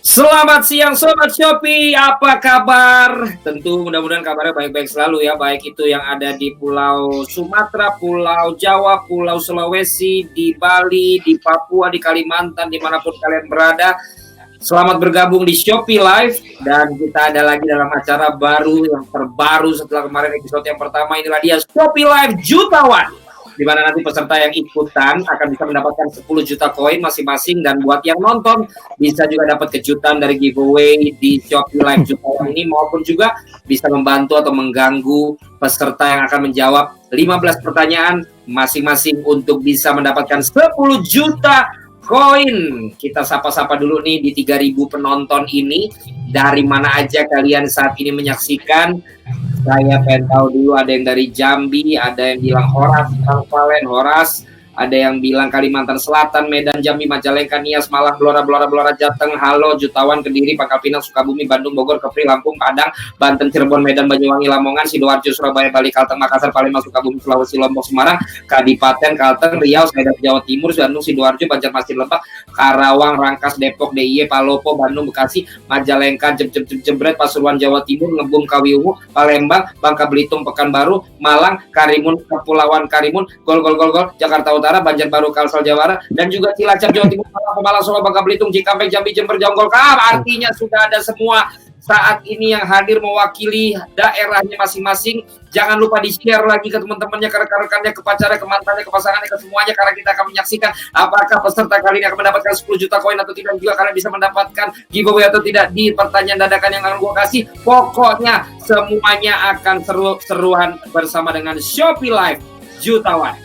Selamat siang Sobat Shopee, apa kabar? Tentu mudah-mudahan kabarnya baik-baik selalu ya, baik itu yang ada di Pulau Sumatera, Pulau Jawa, Pulau Sulawesi, di Bali, di Papua, di Kalimantan, dimanapun kalian berada. Selamat bergabung di Shopee Live, dan kita ada lagi dalam acara baru yang terbaru setelah kemarin episode yang pertama. Inilah dia Shopee Live Jutawan, di mana nanti peserta yang ikutan akan bisa mendapatkan 10 juta koin masing-masing, dan buat yang nonton bisa juga dapat kejutan dari giveaway di Shopee Live Jutawan ini, maupun juga bisa membantu atau mengganggu peserta yang akan menjawab 15 pertanyaan masing-masing untuk bisa mendapatkan 10 juta koin. Kita sapa-sapa dulu nih di 3.000 penonton ini. Dari mana aja kalian saat ini menyaksikan? Saya pengen tahu dulu, ada yang dari Jambi, ada yang bilang Horas, Valen, Horas, ada yang bilang Kalimantan Selatan, Medan, Jambi, Majalengka, Nias, Malang, Blora, Jateng, Halo, Jutawan, Kediri, Pangkal Pinang, Sukabumi, Bandung, Bogor, Kepri, Lampung, Padang, Banten, Cirebon, Medan, Banyuwangi, Lamongan, Sidoarjo, Surabaya, Bali, Kalteng, Makassar, Palembang, Sukabumi, Sulawesi, Lombok, Semarang, Kadipaten, Kalteng, Riau, Medan, Jawa Timur, Bandung, Sidoarjo, Banjarmasin, Lebak, Karawang, Rangkas, Depok, DIY, Palopo, Bandung, Bekasi, Majalengka, Jebret, Pasuruan, Jawa Timur, Ngebum, Kawiungu, Palembang, Bangka Belitung, Pekanbaru, Malang, Karimun, Kepulauan Karimun, Gol, Jakarta Utara, Banjarbaru, Kalsel, Jawara, dan juga Cilacap, Jawa Timur, Pemalang, Solo, Bangka Belitung, Cikampek, Jambi, Jember, Jonggol. Artinya sudah ada semua saat ini yang hadir mewakili daerahnya masing-masing. Jangan lupa di-share lagi ke teman-temannya, ke rekan-rekannya, ke pacarnya, ke mantannya, ke pasangannya, ke semuanya, karena kita akan menyaksikan apakah peserta kali ini akan mendapatkan 10 juta koin atau tidak. Juga kalian bisa mendapatkan giveaway atau tidak di pertanyaan dadakan yang akan gue kasih. Pokoknya semuanya akan seru-seruan bersama dengan Shopee Live Jutawan.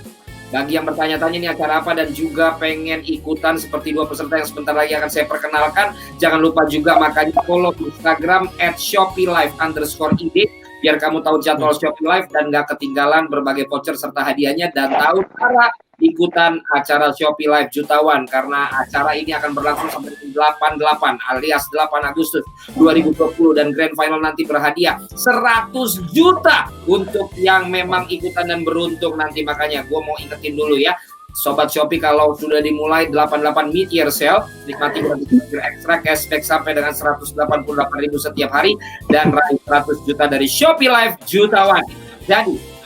Bagi yang bertanya-tanya ini acara apa dan juga pengen ikutan seperti dua peserta yang sebentar lagi akan saya perkenalkan, jangan lupa juga makanya follow Instagram @ShopeeLive_id biar kamu tahu jadwal Shopee Live dan gak ketinggalan berbagai voucher serta hadiahnya, dan tahu cara ikutan acara Shopee Live Jutawan, karena acara ini akan berlangsung sampai 8/8 alias 8 Agustus 2020, dan grand final nanti berhadiah 100 juta untuk yang memang ikutan dan beruntung nanti. Makanya gue mau ingetin dulu ya Sobat Shopee, kalau sudah dimulai 88 mid-year sale, nikmati gratis ekstra cashback sampai dengan 188.000 setiap hari dan raih 100 juta dari Shopee Live Jutawan. Jadi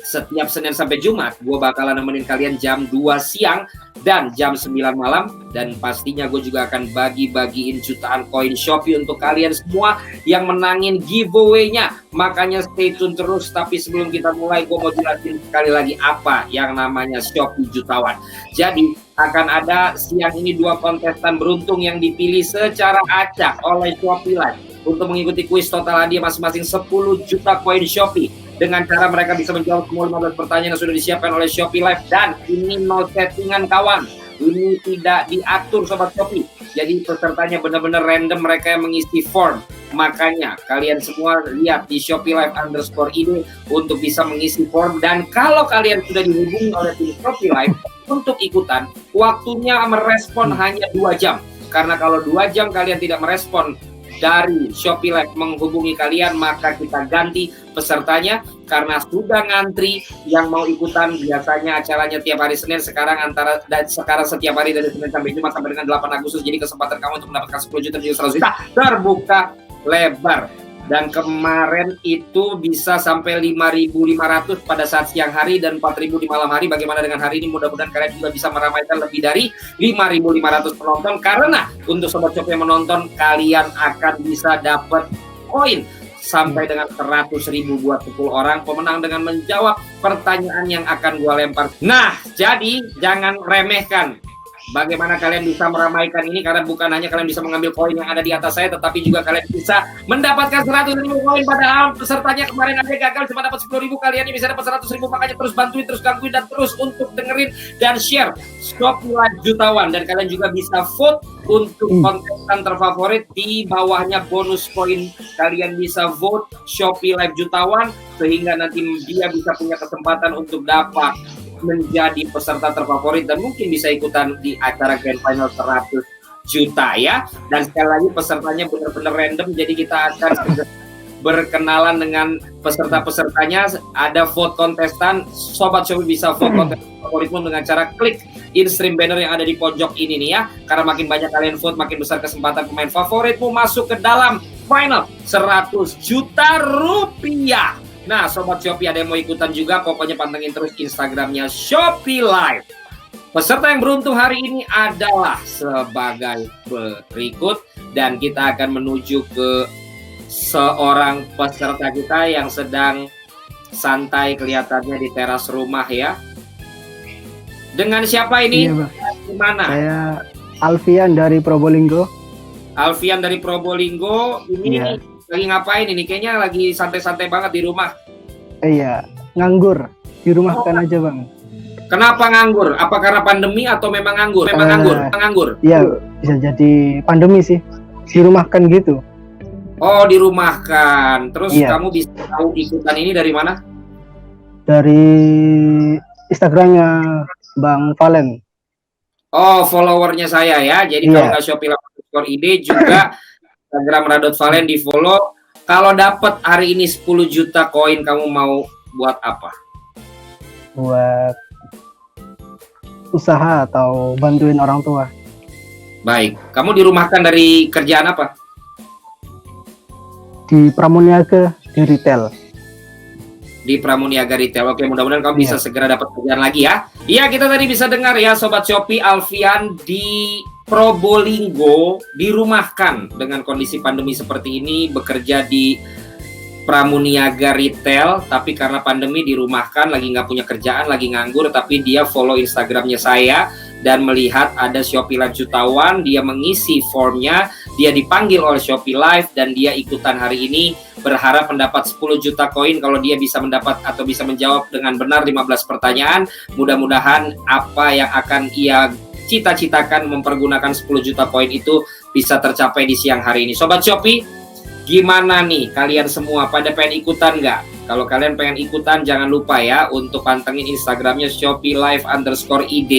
setiap Senin sampai Jumat gue bakalan nemenin kalian jam 2 siang dan jam 9 malam, dan pastinya gue juga akan bagi-bagiin jutaan koin Shopee untuk kalian semua yang menangin giveaway-nya. Makanya stay tune terus. Tapi sebelum kita mulai, gue mau jelasin sekali lagi apa yang namanya Shopee Jutawan. Jadi akan ada siang ini 2 kontestan beruntung yang dipilih secara acak oleh Shopee Live untuk mengikuti kuis total hadiah masing-masing 10 juta koin Shopee, dengan cara mereka bisa menjawab semua 15 pertanyaan yang sudah disiapkan oleh Shopee Live. Dan ini no settingan kawan, ini tidak diatur Sobat Shopee, jadi pesertanya benar-benar random, mereka yang mengisi form. Makanya kalian semua lihat di Shopee Live_id untuk bisa mengisi form. Dan kalau kalian sudah dihubungi oleh tim Shopee Live untuk ikutan, waktunya merespon hanya 2 jam. Karena kalau 2 jam kalian tidak merespon dari Shopee Live menghubungi kalian, maka kita ganti pesertanya, karena sudah ngantri yang mau ikutan. Biasanya acaranya tiap hari Senin, sekarang setiap hari dari Senin sampai Jumat sampai dengan 8 Agustus. Jadi kesempatan kamu untuk mendapatkan 10 juta dan 100 juta terbuka lebar. Dan kemarin itu bisa sampai 5.500 pada saat siang hari dan 4.000 di malam hari. Bagaimana dengan hari ini? Mudah-mudahan kalian juga bisa meramaikan lebih dari 5.500 penonton, karena untuk Sobat Shopee yang menonton, kalian akan bisa dapat koin sampai dengan 100.000 buat 10 orang pemenang dengan menjawab pertanyaan yang akan gua lempar. Nah, jadi jangan remehkan bagaimana kalian bisa meramaikan ini, karena bukan hanya kalian bisa mengambil koin yang ada di atas saya, tetapi juga kalian bisa mendapatkan 100.000 koin. Padahal pesertanya kemarin ada yang gagal cuma dapat 10.000, kalian ini bisa dapat 100.000. Makanya terus bantuin, terus gangguin, dan terus untuk dengerin dan share Shopee Live Jutawan. Dan kalian juga bisa vote untuk kontestan terfavorit. Di bawahnya bonus koin, kalian bisa vote Shopee Live Jutawan, sehingga nanti dia bisa punya kesempatan untuk dapat menjadi peserta terfavorit dan mungkin bisa ikutan di acara grand final 100 juta ya. Dan sekali lagi pesertanya benar-benar random, jadi kita akan berkenalan dengan peserta-pesertanya. Ada vote kontestan, Sobat Shopee bisa vote kontestan favoritmu dengan cara klik in-stream banner yang ada di pojok ini nih ya. Karena makin banyak kalian vote, makin besar kesempatan pemain favoritmu masuk ke dalam final 100 juta rupiah. Nah, Sobat Shopee ada yang mau ikutan juga, pokoknya pantengin terus Instagramnya Shopee Live. Peserta yang beruntung hari ini adalah sebagai berikut, dan kita akan menuju ke seorang peserta kita yang sedang santai kelihatannya di teras rumah ya. Dengan siapa ini? Iya, Gimana? Saya Alfian dari Probolinggo. Alfian dari Probolinggo. Ini lagi ngapain ini? Kayaknya lagi santai-santai banget di rumah. Iya, nganggur. Dirumahkan aja, Bang. Kenapa nganggur? Apa karena pandemi atau memang nganggur? Memang nganggur. Iya, bisa jadi pandemi sih. Dirumahkan gitu. Oh, dirumahkan. Terus kamu bisa tahu ikutan ini dari mana? Dari Instagramnya Bang Valen. Oh, followernya saya ya. Jadi kalau nggak Shopee ide juga Instagram Radot Valen di follow. Kalau dapat hari ini 10 juta koin, kamu mau buat apa? Buat usaha atau bantuin orang tua. Baik, kamu dirumahkan dari kerjaan apa? Di Pramuniaga, di retail. Di Pramuniaga Retail. Oke, mudah-mudahan kamu bisa segera dapat kerjaan lagi ya. Iya, kita tadi bisa dengar ya Sobat Shopee, Alfian di Probolinggo dirumahkan dengan kondisi pandemi seperti ini, bekerja di Pramuniaga Retail, tapi karena pandemi dirumahkan, lagi nggak punya kerjaan, lagi nganggur, tapi dia follow Instagramnya saya dan melihat ada Shopee Live Jutawan, dia mengisi formnya, dia dipanggil oleh Shopee Live dan dia ikutan hari ini, berharap mendapat 10 juta koin kalau dia bisa mendapat atau bisa menjawab dengan benar 15 pertanyaan. Mudah-mudahan apa yang akan ia cita-citakan mempergunakan 10 juta koin itu bisa tercapai di siang hari ini. Sobat Shopee, gimana nih kalian semua, pada pengen ikutan nggak? Kalau kalian pengen ikutan, jangan lupa ya untuk pantengin Instagramnya Shopee Live_id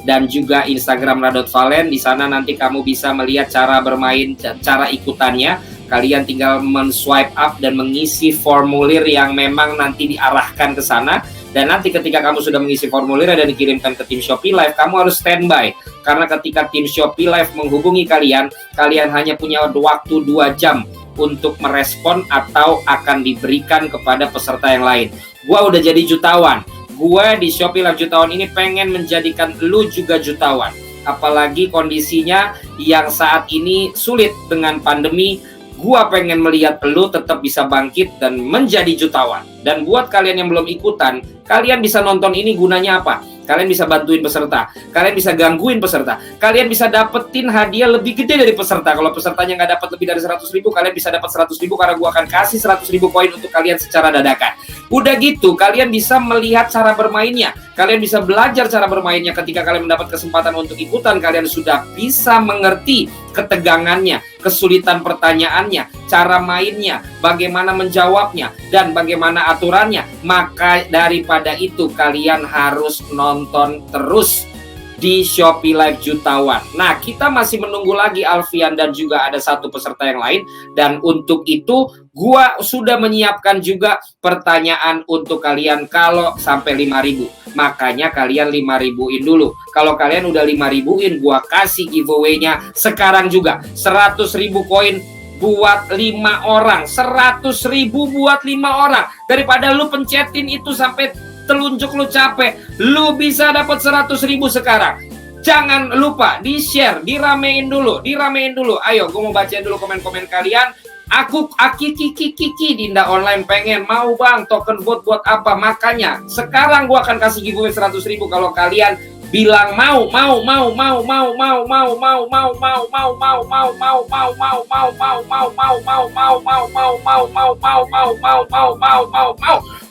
dan juga Instagram Radot Valen. Di sana nanti kamu bisa melihat cara bermain, cara ikutannya. Kalian tinggal men-swipe up dan mengisi formulir yang memang nanti diarahkan ke sana. Dan nanti ketika kamu sudah mengisi formulir dan dikirimkan ke tim Shopee Live, kamu harus standby. Karena ketika tim Shopee Live menghubungi kalian, kalian hanya punya waktu 2 jam untuk merespon atau akan diberikan kepada peserta yang lain. Gua udah jadi jutawan. Gua di Shopee Live Jutawan ini pengen menjadikan lu juga jutawan. Apalagi kondisinya yang saat ini sulit dengan pandemi. Gua pengen melihat lu tetap bisa bangkit dan menjadi jutawan. Dan buat kalian yang belum ikutan, kalian bisa nonton ini gunanya apa? Kalian bisa bantuin peserta, kalian bisa gangguin peserta, kalian bisa dapetin hadiah lebih gede dari peserta. Kalau pesertanya nggak dapat lebih dari 100.000, kalian bisa dapat 100.000 karena gua akan kasih 100.000 koin untuk kalian secara dadakan. Udah gitu, kalian bisa melihat cara bermainnya, kalian bisa belajar cara bermainnya. Ketika kalian mendapat kesempatan untuk ikutan, kalian sudah bisa mengerti ketegangannya, kesulitan pertanyaannya, cara mainnya, bagaimana menjawabnya, dan bagaimana aturannya. Maka daripada itu kalian harus nonton terus di Shopee Live Jutawan. Nah, kita masih menunggu lagi Alfian dan juga ada satu peserta yang lain. Dan untuk itu, gua sudah menyiapkan juga pertanyaan untuk kalian kalau sampai 5.000. Makanya kalian 5.000-in dulu. Kalau kalian udah 5.000-in, gua kasih giveaway-nya sekarang juga. 100.000 koin buat 5 orang. 100.000 buat 5 orang. Daripada lu pencetin itu sampai telunjuk lu capek, lu bisa dapat 100.000 sekarang. Jangan lupa di-share, diramein dulu. Ayo, gue mau bacain dulu komen-komen kalian. Kiki Dinda Online pengen, mau bang token vote buat apa? Makanya sekarang gue akan kasih giveaway 100.000 kalau kalian bilang mau.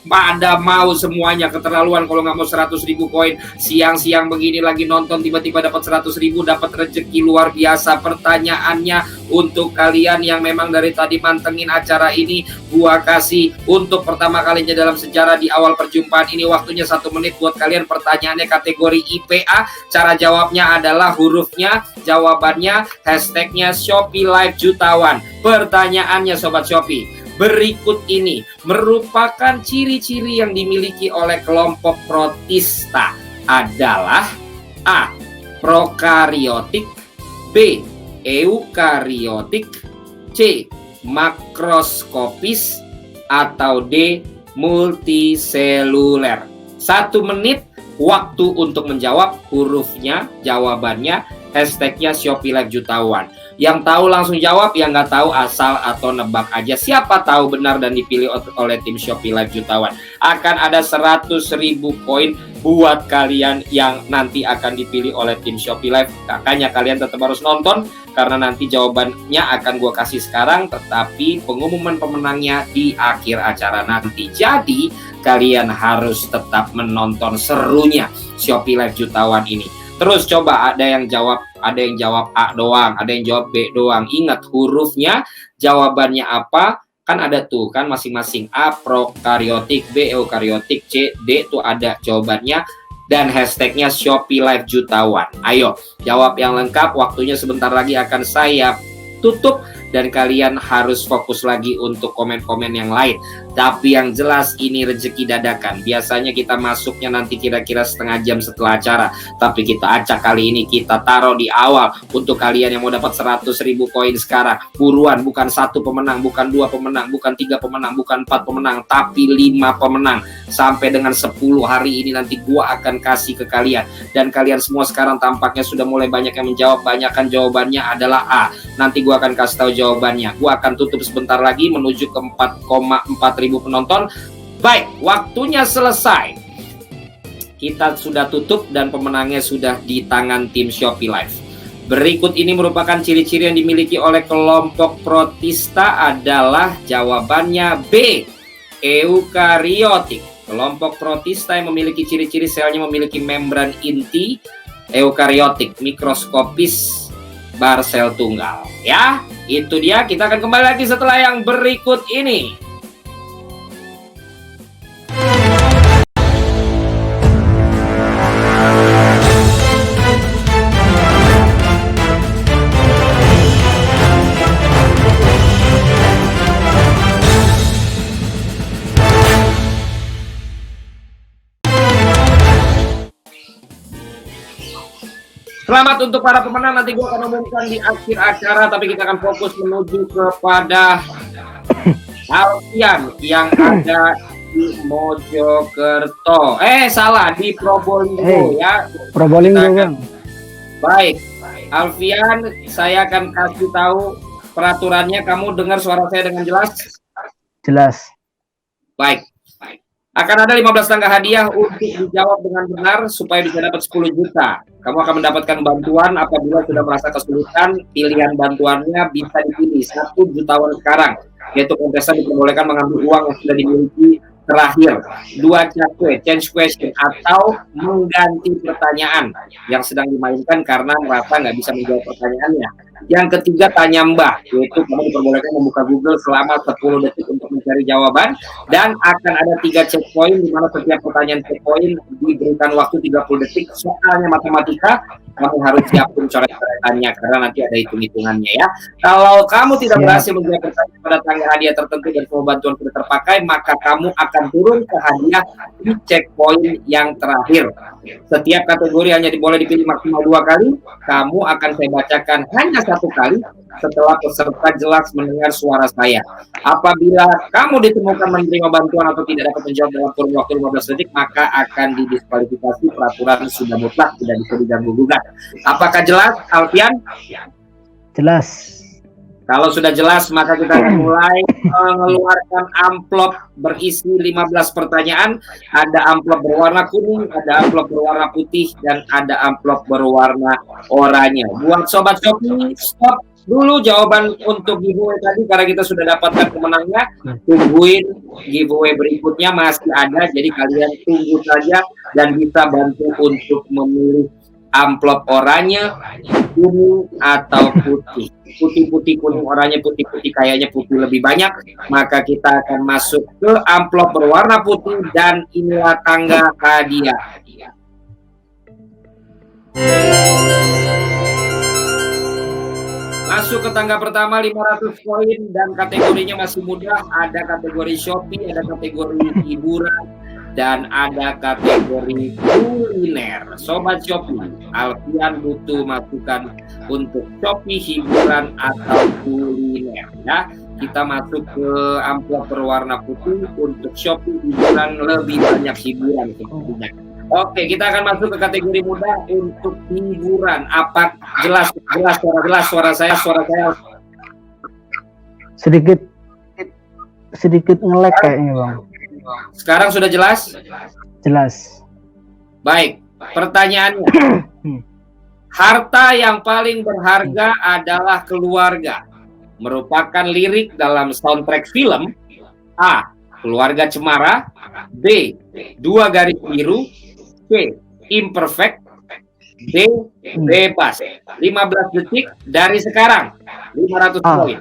Pada mau semuanya, keterlaluan kalau nggak mau 100.000 koin. Siang-siang begini lagi nonton tiba-tiba dapat 100.000, dapat rezeki luar biasa. Pertanyaannya untuk kalian yang memang dari tadi mantengin acara ini, gua kasih untuk pertama kalinya dalam sejarah di awal perjumpaan ini, waktunya 1 menit buat kalian. Pertanyaannya kategori IPA, cara jawabnya adalah hurufnya, jawabannya, hashtagnya Shopee Live Jutawan. Pertanyaannya Sobat Shopee, berikut ini merupakan ciri-ciri yang dimiliki oleh kelompok protista adalah A. Prokariotik, B. Eukariotik, C. Makroskopis, atau D. Multiseluler. 1 menit waktu untuk menjawab, hurufnya, jawabannya, hashtagnya Shopee Live Jutawan. Yang tahu langsung jawab, yang nggak tahu asal atau nebak aja. Siapa tahu benar dan dipilih oleh tim Shopee Live Jutawan. Akan ada 100.000 poin buat kalian yang nanti akan dipilih oleh tim Shopee Live. Makanya kalian tetap harus nonton, karena nanti jawabannya akan gue kasih sekarang, tetapi pengumuman pemenangnya di akhir acara nanti. Jadi kalian harus tetap menonton serunya Shopee Live Jutawan ini. Terus coba ada yang jawab A doang, ada yang jawab B doang. Ingat hurufnya, jawabannya apa? Kan ada tuh kan masing-masing. A prokariotik, B eukariotik, C D tuh ada jawabannya. Dan hashtagnya Shopee Live Jutawan. Ayo jawab yang lengkap. Waktunya sebentar lagi akan saya tutup dan kalian harus fokus lagi untuk komen-komen yang lain. Tapi yang jelas ini rezeki dadakan. Biasanya kita masuknya nanti kira-kira setengah jam setelah acara. Tapi kita acak kali ini, kita taruh di awal. Untuk kalian yang mau dapat 100.000 koin sekarang, buruan, bukan 1 pemenang, bukan 2 pemenang, bukan 3 pemenang, bukan 4 pemenang, tapi 5 pemenang. Sampai dengan 10 hari ini nanti gua akan kasih ke kalian. Dan kalian semua sekarang tampaknya sudah mulai banyak yang menjawab. Banyakan jawabannya adalah A. Nanti gua akan kasih tahu jawabannya. Gua akan tutup sebentar lagi menuju ke 4,4 ribu penonton. Baik, waktunya selesai. Kita sudah tutup dan pemenangnya sudah di tangan tim Shopee Live. Berikut ini merupakan ciri-ciri yang dimiliki oleh kelompok protista adalah jawabannya B. Eukariotik. Kelompok protista yang memiliki ciri-ciri selnya memiliki membran inti eukariotik, mikroskopis, bar sel tunggal. Ya, itu dia. Kita akan kembali lagi setelah yang berikut ini. Selamat untuk para pemenang, nanti gue akan umumkan di akhir acara, tapi kita akan fokus menuju kepada Alfian yang ada di Mojokerto. Salah, di Probolinggo ya. Probolinggo, Bang. Baik, Alfian, saya akan kasih tahu peraturannya. Kamu dengar suara saya dengan jelas? Jelas. Baik. Akan ada 15 tangga hadiah untuk dijawab dengan benar supaya bisa dapat 10 juta. Kamu akan mendapatkan bantuan apabila sudah merasa kesulitan. Pilihan bantuannya bisa dipilih 1 jutawan sekarang, yaitu kontestan diperbolehkan mengambil uang yang sudah dimiliki terakhir, 2 cakwe, change question, atau mengganti pertanyaan yang sedang dimainkan karena merasa nggak bisa menjawab pertanyaannya. Yang ketiga, tanya mbah, yaitu kamu diperbolehkan membuka Google selama 10 detik untuk mencari jawaban, dan akan ada 3 checkpoint di mana setiap pertanyaan checkpoint diberikan waktu 30 detik. Soalnya matematika, kamu harus siapin coret-coretannya karena nanti ada hitung-hitungannya ya. Kalau kamu tidak berhasil menjawab pertanyaan pada tangga hadiah tertentu dan semua bantuan sudah terpakai, maka kamu akan turun ke hadiah di checkpoint yang terakhir. Setiap kategori hanya boleh dipilih maksimal 2 kali. Kamu akan saya bacakan hanya 1 kali setelah peserta jelas mendengar suara saya. Apabila kamu ditemukan menerima bantuan atau tidak dapat menjawab dalam kurun waktu 15 detik, maka akan didiskualifikasi. Peraturan sudah mutlak, tidak bisa diganggu-gugat. Apakah jelas, Alfian? Jelas. Kalau sudah jelas, maka kita akan mulai mengeluarkan amplop berisi 15 pertanyaan. Ada amplop berwarna kuning, ada amplop berwarna putih, dan ada amplop berwarna oranye. Buat Sobat Shopee, stop dulu jawaban untuk giveaway tadi karena kita sudah dapatkan pemenangnya. Tungguin giveaway berikutnya masih ada, jadi kalian tunggu saja dan bisa bantu untuk memilih amplop oranye, kuning, atau putih. Putih-putih, kuning, oranye, putih-putih, kayaknya putih lebih banyak. Maka kita akan masuk ke amplop berwarna putih dan inilah tangga hadiah. Masuk ke tangga pertama 500 poin dan kategorinya masih mudah. Ada kategori Shopee, ada kategori hiburan, dan ada kategori kuliner. Sobat Shopee, Alfian butuh masukan untuk Shopee hiburan atau kuliner ya. Kita masuk ke amplop berwarna putih untuk Shopee hiburan, lebih banyak hiburan sepertinya. Oke, kita akan masuk ke kategori mudah untuk hiburan. Apa jelas suara saya sedikit nge-lag kayaknya Bang. sekarang sudah jelas? Jelas. Baik, pertanyaannya. Harta yang paling berharga adalah keluarga. Merupakan lirik dalam soundtrack film. A. Keluarga Cemara. B. Dua Garis Biru. C. Imperfect. D. Bebas. 15 detik dari sekarang. 500 poin.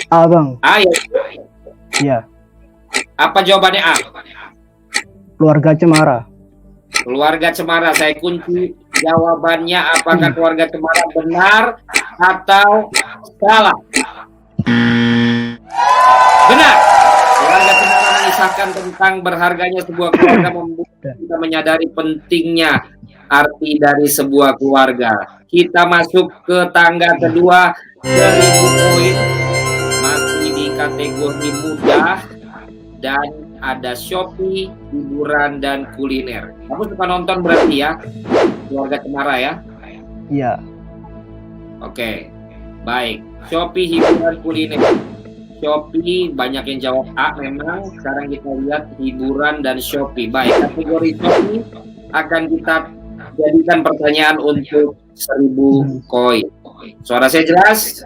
A Bang. A ya? Iya. Apa jawabannya A? Keluarga Cemara. Keluarga Cemara. Saya kunci jawabannya. Apakah keluarga Cemara benar atau salah? Benar. Keluarga Cemara mengisahkan tentang berharganya sebuah keluarga, membuat kita menyadari pentingnya arti dari sebuah keluarga. Kita masuk ke tangga kedua, 1000 poin, masih di kategori mudah dan ada Shopee, hiburan dan kuliner. Kamu suka nonton berarti ya, keluarga Cemara ya? Iya. Oke, baik. Shopee, hiburan, kuliner. Shopee banyak yang jawab A memang. Sekarang kita lihat hiburan dan Shopee. Baik, kategori Shopee akan kita jadikan pertanyaan untuk 1000 koin. Suara saya jelas?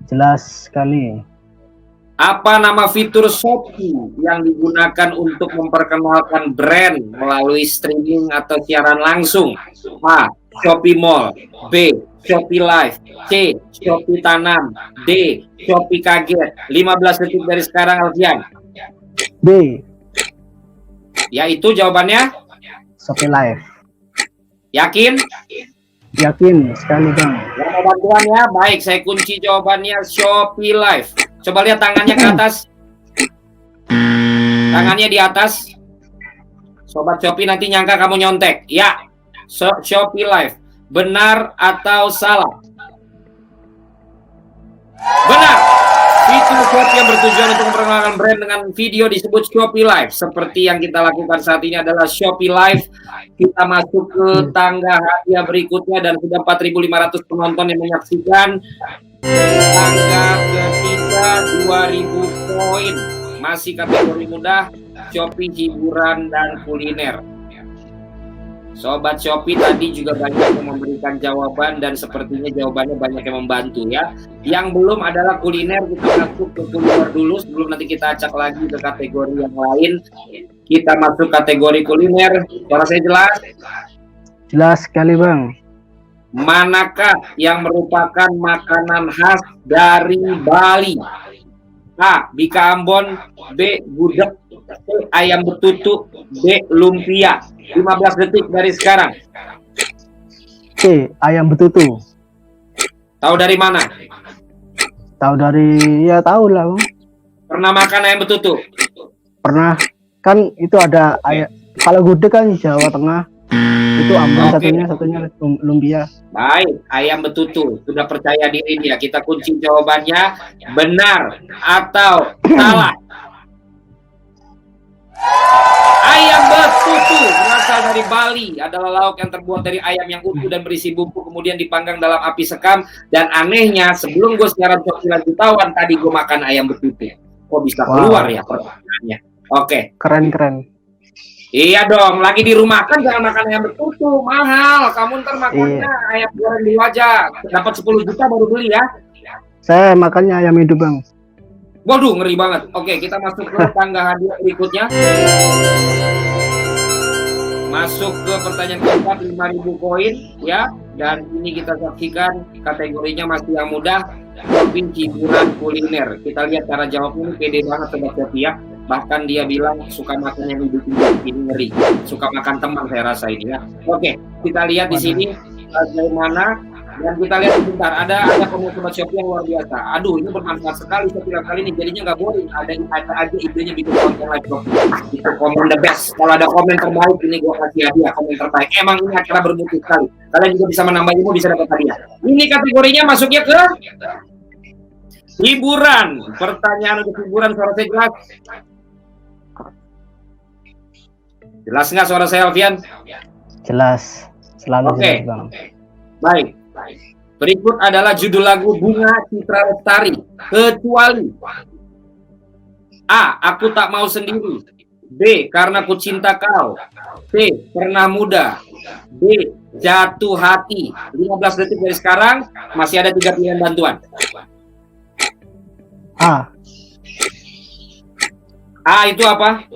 Jelas sekali. Apa nama fitur Shopee yang digunakan untuk memperkenalkan brand melalui streaming atau siaran langsung? A. Shopee Mall. B. Shopee Live. C. Shopee Tanam. D. Shopee Kaget. 15 detik dari sekarang, Alfian. B. Ya, itu jawabannya? Shopee Live. Yakin? Yakin sekali Bang. Yang mau bantuan ya? Baik, saya kunci jawabannya Shopee Live. Coba lihat tangannya ke atas. Tangannya di atas. Sobat Shopee nanti nyangka kamu nyontek. Ya, Shopee Live. Benar atau salah? Benar. Fitur Shopee yang bertujuan untuk memperkenalkan brand dengan video disebut Shopee Live. Seperti yang kita lakukan saat ini adalah Shopee Live. Kita masuk ke tangga hadiah berikutnya dan sudah 4.500 penonton yang menyaksikan. Tangga ketiga 2.000 poin. Masih kategori mudah, Shopee, hiburan dan kuliner. Sobat Shopee tadi juga banyak yang memberikan jawaban dan sepertinya jawabannya banyak yang membantu ya. Yang belum adalah kuliner, kita masuk ke kuliner dulu sebelum nanti kita acak lagi ke kategori yang lain. Kita masuk kategori kuliner. Suara saya jelas? Jelas sekali Bang. Manakah yang merupakan makanan khas dari Bali? A. Bika Ambon. B. Gudeg. C. Ayam betutu. D. Lumpia. 15 detik dari sekarang. C. Ayam betutu. Tahu dari mana? Tahu dari, ya tahu lah Bang. Pernah makan ayam betutu? Pernah. Kan itu ada ayam. Kalau gudeg kan Jawa Tengah. Itu Ambon. Satunya lumpia. Baik, ayam betutu. Sudah percaya diri dia. Kita kunci jawabannya benar atau salah. Ayam betutu berasal dari Bali, adalah lauk yang terbuat dari ayam yang utuh dan berisi bumbu kemudian dipanggang dalam api sekam. Dan anehnya sebelum gue siaran Shopee Lanjutawan tadi gue makan ayam betutu. Kok bisa keluar ya pertanyaannya? Oke. Keren. Iya dong, lagi di rumah kan jangan makan ayam betutu, mahal. Kamu ntar makannya ayam goreng dulu aja. Dapat 10 juta baru beli ya. Saya makannya ayam hidup Bang. Waduh, ngeri banget. Oke, kita masuk ke tangga hadiah berikutnya. Masuk ke pertanyaan keempat, 5.000 koin ya. Dan ini kita saksikan kategorinya masih yang mudah, Shopee, hiburan, kuliner. Kita lihat cara jawabnya ini pede banget Sobat Shopee ya. Bahkan dia bilang suka makan yang hidup-hidup, ini ngeri. Suka makan teman saya rasa ini ya. Oke, kita lihat di sini bagaimana Dan kita lihat sebentar, ada komen Sobat Shopee yang luar biasa. Aduh, ini bermanfaat sekali saya bilang kali ini. Jadinya nggak boring. Ada aja idenya bikin konten live blog. Itu komen the best. Kalau ada komen terbaik, ini gue kasih hadiah komen terbaik. Emang ini acara bermutu sekali. Kalian juga bisa menambah ilmu, bisa dapat hadiah. Ini kategorinya masuknya ke hiburan. Pertanyaan untuk hiburan, suara saya jelas? Jelas nggak suara saya, Alfian? Jelas. Selalu Oke. jelas, Bang. Baik. Berikut adalah judul lagu Bunga Citra Lestari. Kecuali A. Aku tak mau sendiri. B. Karena ku cinta kau. C. Pernah muda. D. Jatuh hati. 15 detik dari sekarang. Masih ada 3 pilihan bantuan. A. A itu apa?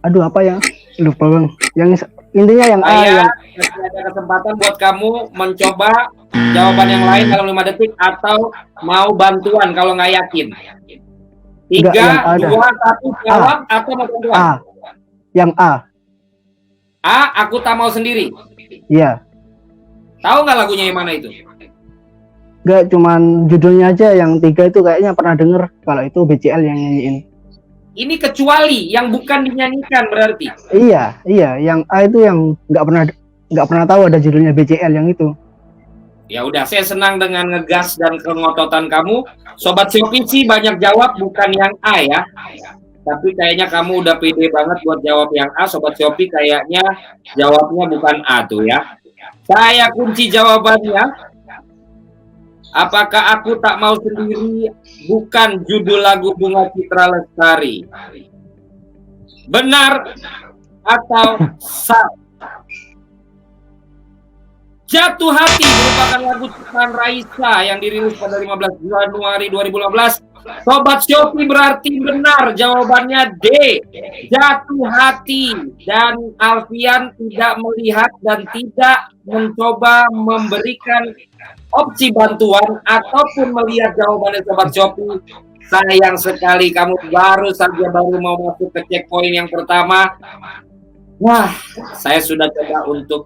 Aduh, apa ya? Lupa, Bang. Yang intinya yang A yang Masih ada kesempatan buat kamu mencoba jawaban yang lain dalam 5 detik atau mau bantuan kalau nggak yakin. 3, yang A dah. 2, 1 jawab atau mau bantuan. A. Yang A. A. Aku tak mau sendiri. Iya. Tahu nggak lagunya yang mana itu? Gak cuman judulnya aja, yang 3 itu kayaknya pernah denger kalau itu BCL yang nyanyiin. Ini kecuali yang bukan dinyanyikan berarti. Iya, yang A itu yang nggak pernah tahu ada judulnya BCL yang itu. Ya udah, saya senang dengan ngegas dan kengototan kamu. Sobat Shopee sih banyak jawab bukan yang A ya. Tapi kayaknya kamu udah pede banget buat jawab yang A. Sobat Shopee kayaknya jawabnya bukan A tuh ya. Saya kunci jawabannya. Apakah Aku Tak Mau Sendiri bukan judul lagu Bunga Citra Lestari? Benar atau salah? Jatuh Hati merupakan lagu ciptaan Raisa yang dirilis pada 15 Januari 2015. Sobat Shopee berarti benar jawabannya D. Jatuh Hati. Dan Alfian tidak melihat dan tidak mencoba memberikan opsi bantuan ataupun melihat jawabannya Sobat Shopee. Sayang sekali kamu baru mau masuk ke checkpoint yang pertama. Wah, saya sudah coba untuk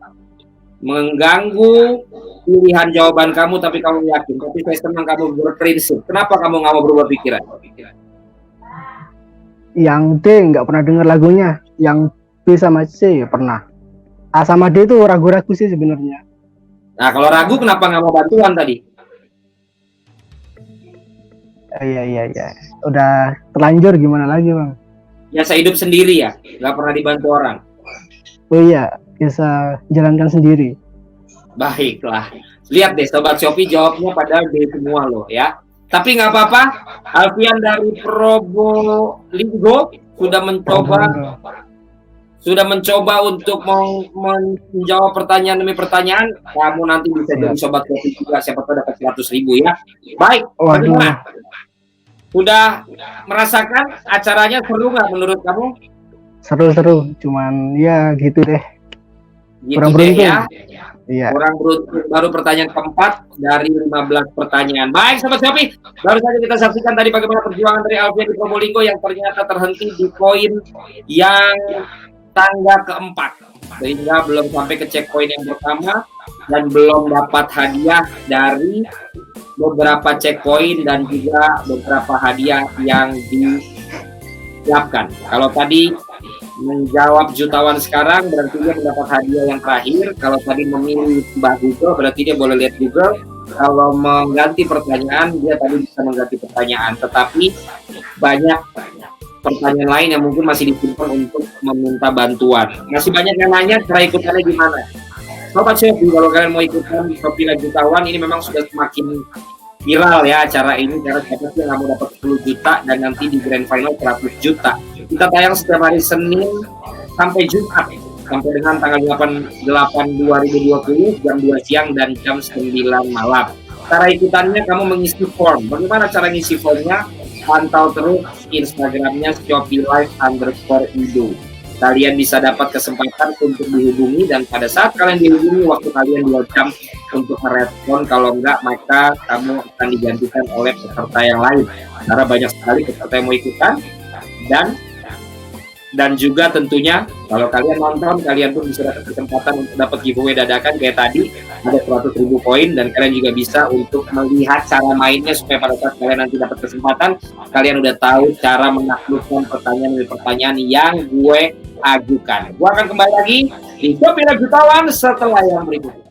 mengganggu pilihan jawaban kamu, tapi kamu yakin. Tapi saya senang kamu berprinsip. Kenapa kamu nggak mau berubah pikiran? Yang D nggak pernah denger lagunya. Yang B sama C pernah. A sama D itu ragu-ragu sih sebenarnya. Nah, kalau ragu kenapa nggak mau bantuan tadi? Iya. Udah terlanjur, gimana lagi, Bang? Ya saya hidup sendiri ya, nggak pernah dibantu orang. Oh iya, bisa jalankan sendiri. Baiklah. Lihat deh Sobat Shopee jawabnya padahal D semua loh ya. Tapi nggak apa-apa. Alfian dari Probolinggo sudah mencoba untuk menjawab pertanyaan demi pertanyaan. Kamu nanti bisa jadi Sobat Shopee juga, siapa tahu dapat 100.000 ya. Baik, bagaimana? Sudah merasakan acaranya seru nggak menurut kamu? Seru, cuman ya gitu deh. Kurang beruntung ya. Iya. Kurang beruntung. Baru pertanyaan keempat dari 15 pertanyaan. Baik Sobat Shopee, baru saja kita saksikan tadi bagaimana perjuangan dari Alfian di Probolinggo yang ternyata terhenti di poin yang tangga keempat, sehingga belum sampai ke checkpoint yang pertama dan belum dapat hadiah dari beberapa checkpoint dan juga beberapa hadiah yang disiapkan. Kalau tadi menjawab jutawan sekarang berarti dia mendapat hadiah yang terakhir. Kalau tadi memilih Mbak Google berarti dia boleh lihat Google. Kalau mengganti pertanyaan dia tadi bisa mengganti pertanyaan, tetapi banyak pertanyaan lain yang mungkin masih disimpan untuk meminta bantuan. Masih banyak yang nanya cara ikutannya gimana. Sobat Shopee, kalau kalian mau ikutan Shopee Live Jutawan, ini memang sudah semakin viral ya acara ini, karena siapa sih yang nggak mau dapat 10 juta dan nanti di grand final 100 juta. Kita tayang setiap hari Senin sampai Jumat, sampai dengan tanggal 8/2020 jam 2 siang dan jam 9 malam. Cara ikutannya kamu mengisi form. Bagaimana cara ngisi formnya? Pantau terus Instagramnya ShopeeLive_Indo. Kalian bisa dapat kesempatan untuk dihubungi, dan pada saat kalian dihubungi waktu kalian 2 jam untuk merespon. Kalau enggak maka kamu akan digantikan oleh peserta yang lain, karena banyak sekali peserta yang mau ikutan dan Dan juga tentunya kalau kalian nonton, kalian pun bisa dapat kesempatan untuk dapat giveaway dadakan kayak tadi, ada 100.000 poin, dan kalian juga bisa untuk melihat cara mainnya supaya pada saat kalian nanti dapat kesempatan, kalian udah tahu cara menaklukkan pertanyaan yang gue ajukan. Gue akan kembali lagi di Shopee Jutawan setelah yang berikut.